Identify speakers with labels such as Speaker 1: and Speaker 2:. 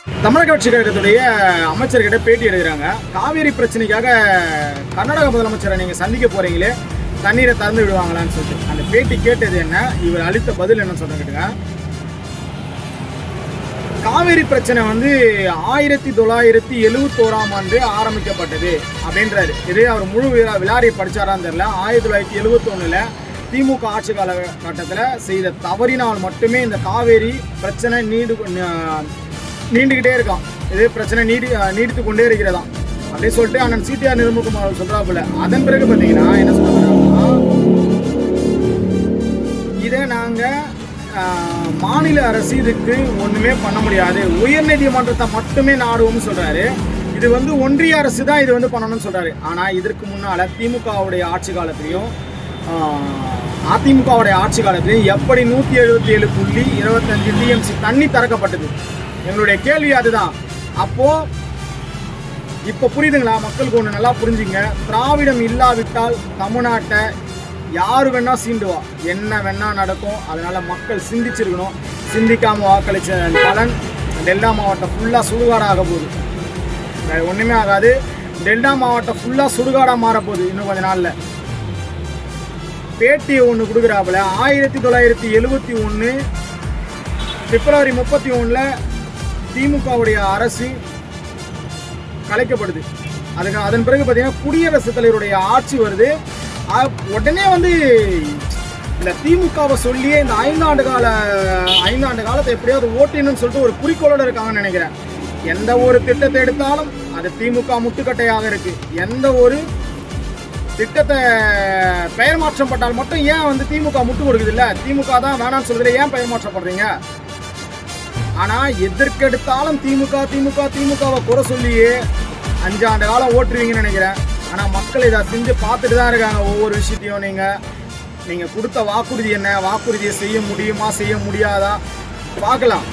Speaker 1: தமிழக கட்சி கழகத்துடைய அமைச்சர்கிட்ட பேட்டி எடுக்கிறாங்க. காவேரி பிரச்சனைக்காக கர்நாடக முதலமைச்சரை நீங்கள் சந்திக்க போகிறீங்களே, தண்ணீரை திறந்து விடுவாங்களான்னு சொல்லிட்டு அந்த பேட்டி கேட்டது என்ன, இவர் அளித்த பதில் என்ன சொல்லிட்டுங்க. காவேரி பிரச்சனை வந்து 1971ஆம் ஆண்டு ஆரம்பிக்கப்பட்டது அப்படின்றாரு. இதே அவர் முழு விலாரியை படித்தாரான்னு தெரியல. 1971 திமுக ஆட்சி காலகட்டத்தில் செய்த தவறினால் மட்டுமே இந்த காவேரி பிரச்சனை நீண்டுக்கிட்டே இருக்கான். இது பிரச்சனை நீடித்து கொண்டே இருக்கிறதாம் அப்படின்னு சொல்லிட்டு அண்ணன் சிடிஆர் நிர்மல்குமார் சொல்கிறாப்புல. அதன் பிறகு பார்த்தீங்கன்னா என்ன சொல்கிறாங்கன்னா, இதை நாங்கள் மாநில அரசு இதுக்கு ஒன்றுமே பண்ண முடியாது, உயர்நீதிமன்றத்தை மட்டுமே நாடுவோம்னு சொல்கிறாரு. இது வந்து ஒன்றிய அரசு தான் இது வந்து பண்ணணும்னு சொல்கிறாரு. ஆனால் இதற்கு முன்னால் திமுகவுடைய ஆட்சி காலத்திலையும் அதிமுகவுடைய ஆட்சி காலத்திலையும் எப்படி 177.25 டிஎம்சி தண்ணி திறக்கப்பட்டது? எங்களுடைய கேள்வி அதுதான். அப்போது இப்போ புரியுதுங்களா? மக்களுக்கு ஒன்று நல்லா புரிஞ்சுங்க. திராவிடம் இல்லாவிட்டால் தமிழ்நாட்டை யார் வேணா சீண்டுவா, என்ன வேணா நடக்கும். அதனால் மக்கள் சிந்திச்சிருக்கணும். சிந்திக்காமல் வாக்களித்த பலன் டெல்டா மாவட்டம் ஃபுல்லாக சுடுகாடாக போகுது. வேறு ஒன்றுமே ஆகாது. டெல்டா மாவட்டம் ஃபுல்லாக சுடுகாடாக மாறப்போகுது இன்னும் கொஞ்ச நாளில். பேட்டியை ஒன்று கொடுக்குறாப்புல. 1971 பிப்ரவரி 31 திமுகவுடைய அரசு கலைக்கப்படுது. அதன் பிறகு பார்த்தீங்கன்னா குடியரசுத் தலைவருடைய ஆட்சி வருது. உடனே வந்து இந்த திமுகவை சொல்லியே இந்த 5 ஆண்டு காலத்தை எப்படியாவது ஓட்டினுன்னு சொல்லிட்டு ஒரு குறிக்கோளோடு இருக்காங்கன்னு நினைக்கிறேன். எந்த ஒரு திட்டத்தை எடுத்தாலும் அது திமுக முட்டுக்கட்டையாக இருக்கு. எந்த ஒரு திட்டத்தை பெயர் மாற்றம் பட்டால் மட்டும் ஏன் வந்து திமுக முட்டு கொடுக்குது இல்லை? திமுக தான் வேணான்னு சொல்றதுல ஏன் பெயர் மாற்றப்படுறீங்க? ஆனால் எதற்கெடுத்தாலும் திமுகவை குறை சொல்லியே 5 ஆண்டு காலம் ஓட்டுருவீங்கன்னு நினைக்கிறேன். ஆனால் மக்கள் இதை செஞ்சு பார்த்துட்டு தான் இருக்காங்க. ஒவ்வொரு விஷயத்தையும் நீங்கள் கொடுத்த வாக்குறுதி என்ன, வாக்குறுதியை செய்ய முடியுமா செய்ய முடியாதா பார்க்கலாம்.